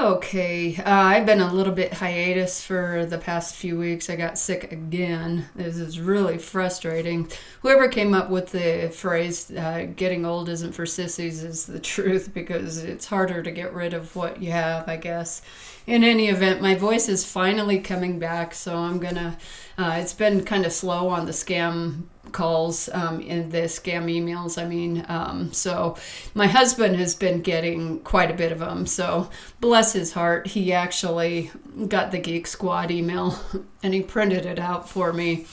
Okay, I've been a little bit hiatus for the past few weeks. I got sick again. This is really frustrating. Whoever came up with the phrase getting old isn't for sissies is the truth, because it's harder to get rid of what you have, I guess. In any event, my voice is finally coming back, so I'm gonna. It's been kind of slow on the scam calls, in the scam emails. So my husband has been getting quite a bit of them. So bless his heart, he actually got the Geek Squad email and he printed it out for me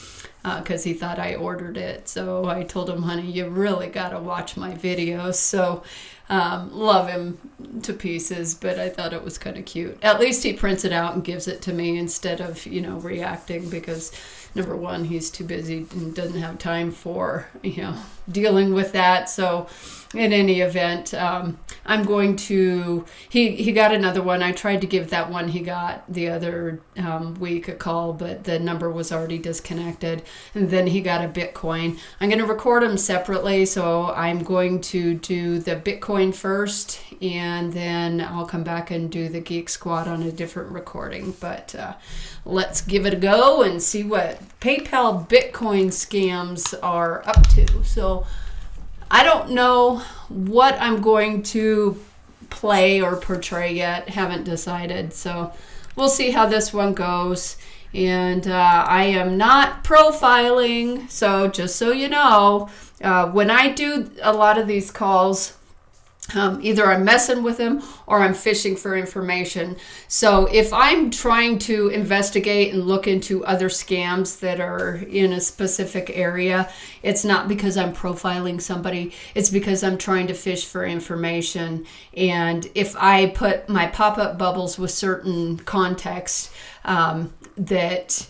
because he thought I ordered it. So I told him, honey, you really got to watch my videos. So love him to pieces, but I thought it was kind of cute. At least he prints it out and gives it to me instead of, reacting, because number one, he's too busy and doesn't have time for, dealing with that. So in any event, I'm going to, he got another one. I tried to give that one he got the other week a call, but the number was already disconnected. And then he got a Bitcoin. I'm going to record them separately. So I'm going to do the Bitcoin first, and then I'll come back and do the Geek Squad on a different recording. But let's give it a go and see what PayPal Bitcoin scams are up to. So I don't know what I'm going to play or portray yet. Haven't decided. So we'll see how this one goes. And I am not profiling. So just so you know, when I do a lot of these calls, either I'm messing with them or I'm fishing for information. So if I'm trying to investigate and look into other scams that are in a specific area, it's not because I'm profiling somebody. It's because I'm trying to fish for information. And if I put my pop-up bubbles with certain context that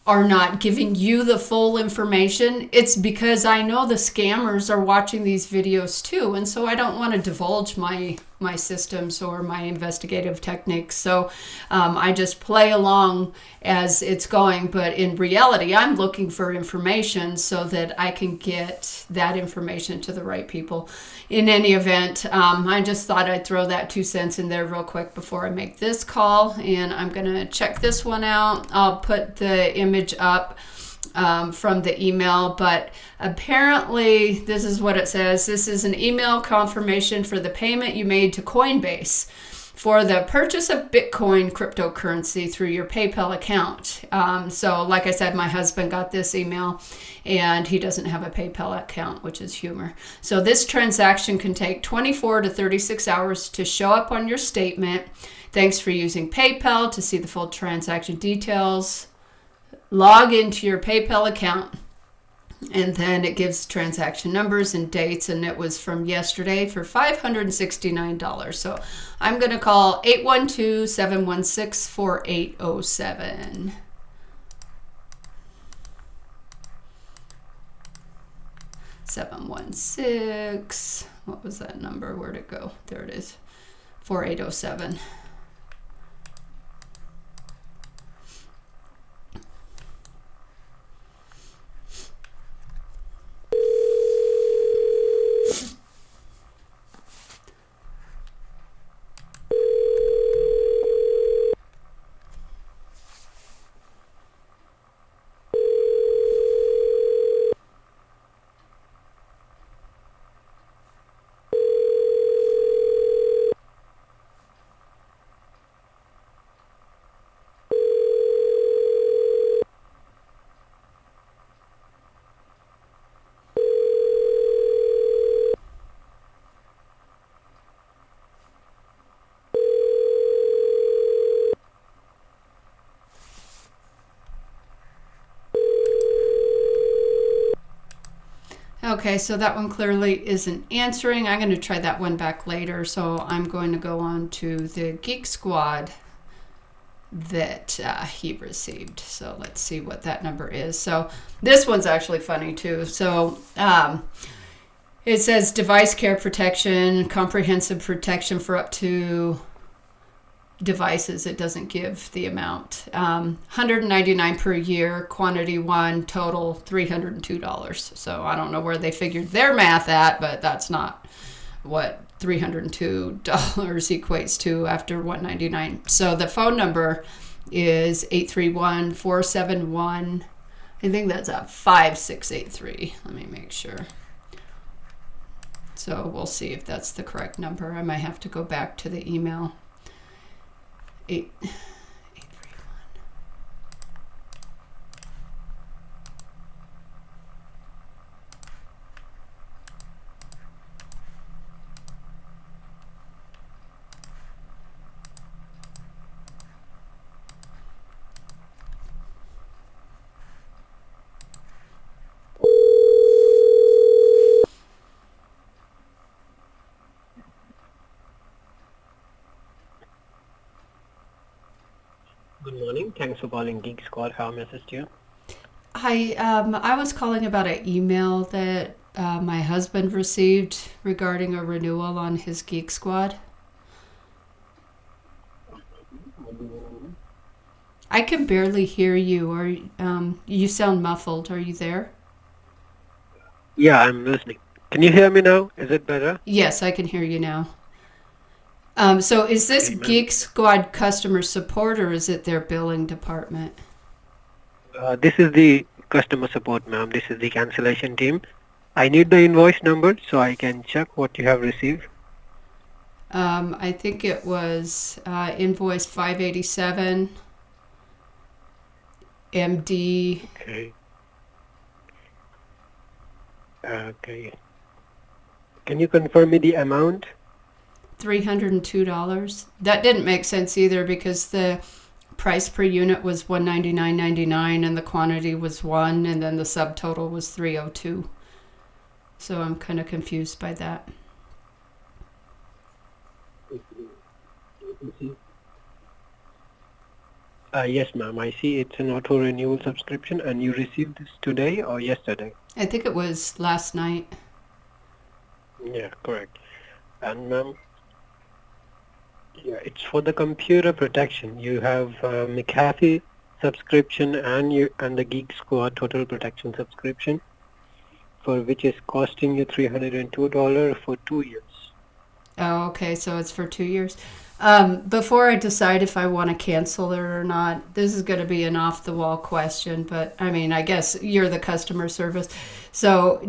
are not giving you the full information, it's because I know the scammers are watching these videos too, and so I don't want to divulge my systems or my investigative techniques. So I just play along as it's going, but in reality I'm looking for information so that I can get that information to the right people. In any event, I just thought I'd throw that 2 cents in there real quick before I make this call, and I'm gonna check this one out. I'll put the image up from the email, but apparently this is what it says. This is an email confirmation for the payment you made to Coinbase for the purchase of Bitcoin cryptocurrency through your PayPal account. So like I said, my husband got this email and he doesn't have a PayPal account, which is humor. So this transaction can take 24 to 36 hours to show up on your statement. Thanks for using PayPal. To see the full transaction details, log into your PayPal account, and then it gives transaction numbers and dates, and it was from yesterday for $569. So I'm going to call 812-716-4807. What was that number? Where'd it go? There it is. 4807. Okay, so that one clearly isn't answering. I'm going to try that one back later. So I'm going to go on to the Geek Squad that he received. So let's see what that number is. So this one's actually funny too. So it says device care protection, comprehensive protection for up to devices. It doesn't give the amount. $199 per year, quantity 1, total $302. So I don't know where they figured their math at, but that's not what $302 equates to after $199. So the phone number is 831-471. I think that's a 5683. Let me make sure. So we'll see if that's the correct number. I might have to go back to the email. 831. Good morning. Thanks for calling Geek Squad. How may I assist you? Hi, I was calling about an email that my husband received regarding a renewal on his Geek Squad. I can barely hear you, or you sound muffled. Are you there? Yeah, I'm listening. Can you hear me now? Is it better? Yes, I can hear you now. So is this Okay, ma'am. Geek Squad customer support, or is it their billing department? This is the customer support, ma'am. This is the cancellation team. I need the invoice number so I can check what you have received. I think it was invoice 587 MD. Okay. Okay. Can you confirm me the amount? $302. That didn't make sense either because the price per unit was $199.99 and the quantity was 1 and then the subtotal was 302. So I'm kind of confused by that. Yes, ma'am. I see it's an auto renewal subscription, and you received this today or yesterday? I think it was last night. Yeah, correct. And ma'am, yeah, it's for the computer protection. You have McAfee subscription and the Geek Squad total protection subscription, for which is costing you $302 for 2 years. Oh, okay. So it's for 2 years. Before I decide if I want to cancel it or not, this is going to be an off-the-wall question, but I mean, I guess you're the customer service. So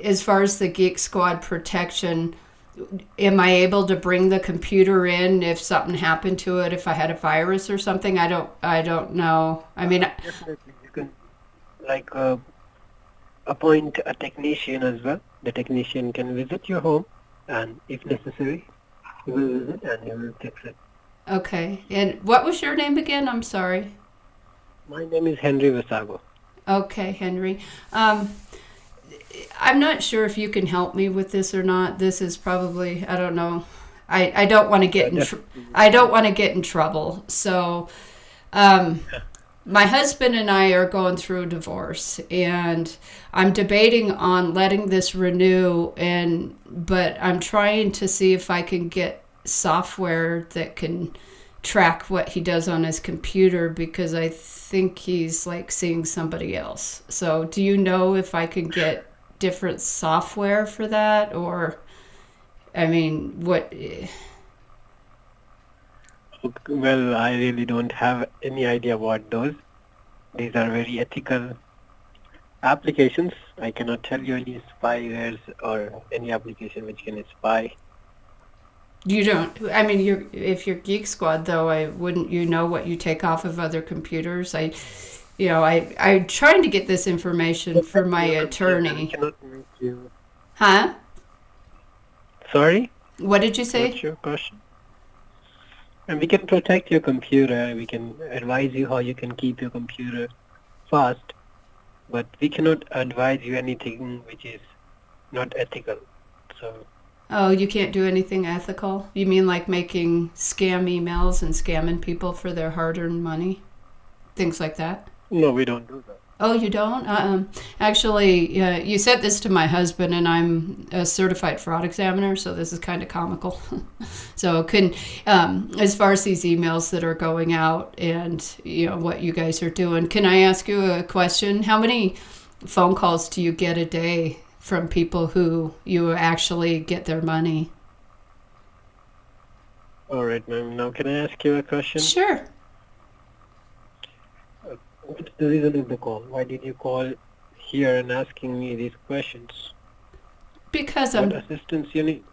as far as the Geek Squad protection, am I able to bring the computer in if something happened to it, if I had a virus or something? I don't know. I mean, Definitely, you can appoint a technician as well. The technician can visit your home, and if necessary, he will visit and he will fix it. okay. And what was your name again? I'm sorry. My name is Henry Vasago. Okay, Henry. I'm not sure if you can help me with this or not. This is probably, I don't know. I don't want to get I don't want to get in trouble. So, my husband and I are going through a divorce, and I'm debating on letting this renew, but I'm trying to see if I can get software that can track what he does on his computer, because I think he's like seeing somebody else. So do you know if I can get different software for that, or I mean, what? Well, I really don't have any idea what those. These are very ethical applications. I cannot tell you any spywares or any application which can spy. You don't. I mean, if you're Geek Squad, though, wouldn't you know what you take off of other computers? I'm trying to get this information for my attorney. Cannot make you... Huh? Sorry? What did you say? What's your question? And we can protect your computer. We can advise you how you can keep your computer fast, but we cannot advise you anything which is not ethical. So. Oh, you can't do anything ethical? You mean like making scam emails and scamming people for their hard-earned money? Things like that? No, we don't do that. Oh, you don't? Actually, you said this to my husband, and I'm a certified fraud examiner, so this is kind of comical. So, as far as these emails that are going out and what you guys are doing, can I ask you a question? How many phone calls do you get a day from people who you actually get their money? All right, ma'am. Now, can I ask you a question? Sure. What's the reason of the call? Why did you call here and asking me these questions? Because What assistance you need?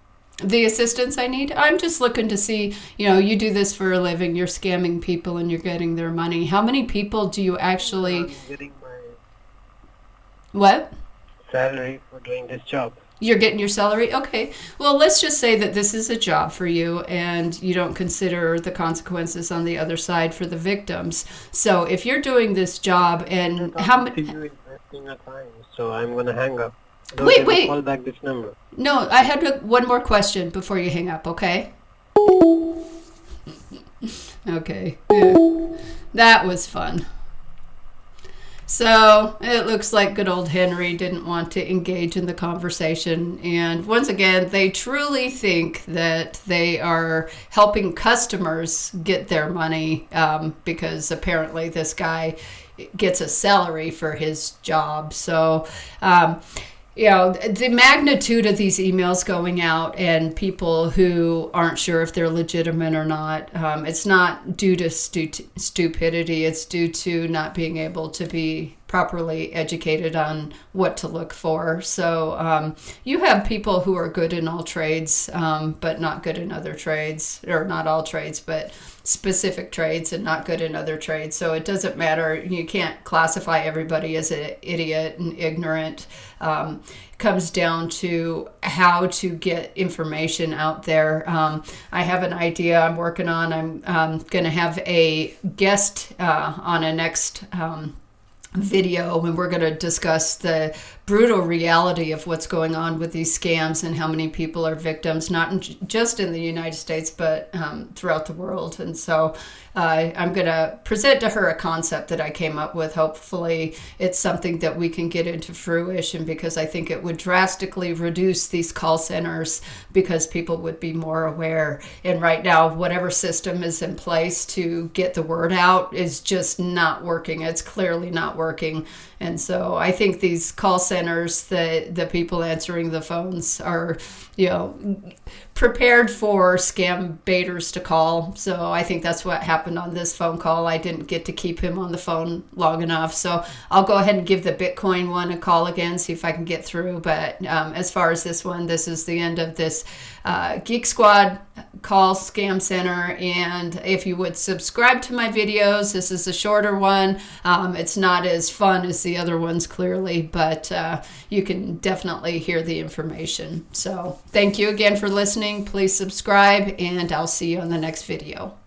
the assistance I need, I'm just looking to see, you do this for a living, you're scamming people and you're getting their money. How many people do you actually... I'm getting my What? salary for doing this job. You're getting your salary? Okay. Well, let's just say that this is a job for you and you don't consider the consequences on the other side for the victims. So if you're doing this job and how many... many... You investing your time, so I'm going to hang up. Wait. Call back this number. No, I had one more question before you hang up, okay? Okay. Yeah. That was fun. So it looks like good old Henry didn't want to engage in the conversation. And once again, they truly think that they are helping customers get their money because apparently this guy gets a salary for his job. So, the magnitude of these emails going out and people who aren't sure if they're legitimate or not, it's not due to stupidity. It's due to not being able to be properly educated on what to look for. So you have people who are good in all trades, but not good in other trades, or not all trades, but specific trades and not good in other trades. So it doesn't matter. You can't classify everybody as an idiot and ignorant. Comes down to how to get information out there. I have an idea I'm working on. I'm going to have a guest on a next video, and we're going to discuss the brutal reality of what's going on with these scams and how many people are victims, not just in the United States, but throughout the world. And so I'm going to present to her a concept that I came up with. Hopefully it's something that we can get into fruition, because I think it would drastically reduce these call centers because people would be more aware. And right now, whatever system is in place to get the word out is just not working. It's clearly not working. And so I think these call centers, the people answering the phones are, prepared for scam baiters to call. So I think that's what happened on this phone call. I didn't get to keep him on the phone long enough. So I'll go ahead and give the Bitcoin one a call again, see if I can get through. But as far as this one, this is the end of this Geek Squad call scam center. And if you would subscribe to my videos, this is a shorter one. It's not as fun as the other ones, clearly, but you can definitely hear the information. So thank you again for listening. Please subscribe, and I'll see you on the next video.